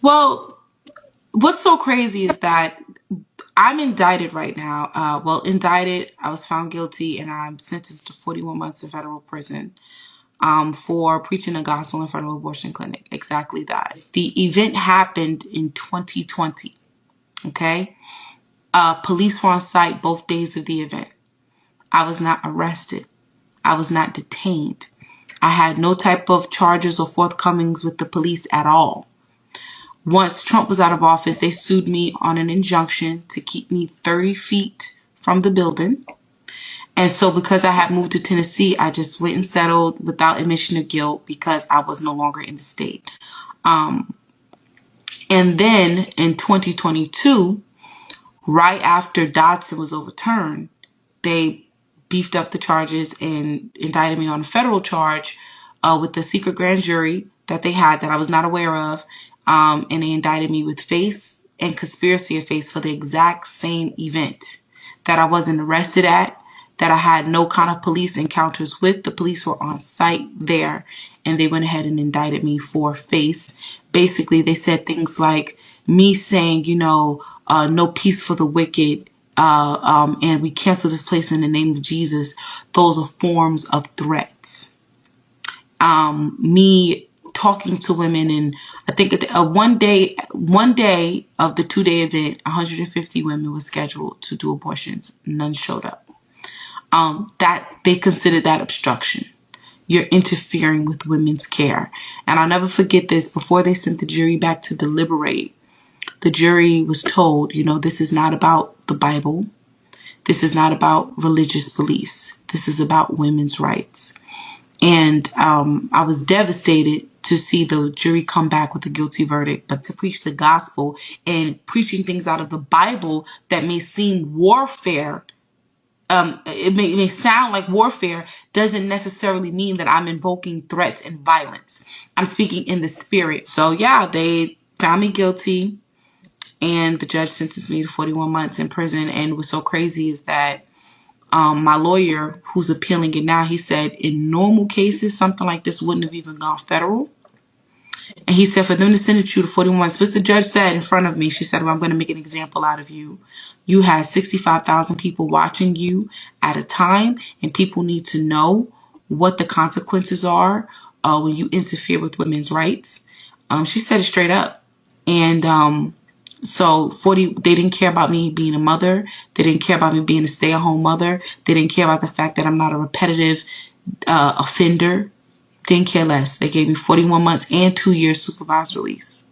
Well, what's so crazy is that I'm indicted right now. Indicted, I was found guilty and I'm sentenced to 41 months in federal prison for preaching the gospel in front of an abortion clinic. Exactly that. The event happened in 2020, okay? Police were on site both days of the event. I was not arrested. I was not detained. I had no type of charges or forthcomings with the police at all. Once Trump was out of office, they sued me on an injunction to keep me 30 feet from the building. And so because I had moved to Tennessee, I just went and settled without admission of guilt because I was no longer in the state. And then in 2022, right after Dodson was overturned, they beefed up the charges and indicted me on a federal charge with the secret grand jury that they had that I was not aware of. And they indicted me with face and conspiracy of face for the exact same event that I wasn't arrested at, that I had no kind of police encounters with. The police were on site there, and they went ahead and indicted me for face. Basically, they said things like me saying, no peace for the wicked, and we cancel this place in the name of Jesus. Those are forms of threats. Me talking to women, and I think one day of the 2-day event, 150 women were scheduled to do abortions. None showed up. That they considered that obstruction. You're interfering with women's care. And I'll never forget this. Before they sent the jury back to deliberate, the jury was told, this is not about the Bible. This is not about religious beliefs. This is about women's rights. And I was devastated to see the jury come back with a guilty verdict, but to preach the gospel and preaching things out of the Bible that may seem warfare, it may sound like warfare, doesn't necessarily mean that I'm invoking threats and violence. I'm speaking in the spirit. So yeah, they found me guilty, and the judge sentenced me to 41 months in prison. And what's so crazy is that my lawyer, who's appealing it now, he said in normal cases, something like this wouldn't have even gone federal. And he said for them to sentence you to 41 months, which the judge said in front of me, she said, well, I'm going to make an example out of you. You had 65,000 people watching you at a time, and people need to know what the consequences are when you interfere with women's rights. She said it straight up. And so they didn't care about me being a mother. They didn't care about me being a stay-at-home mother. They didn't care about the fact that I'm not a repetitive offender. Didn't care less. They gave me 41 months and 2 years supervised release.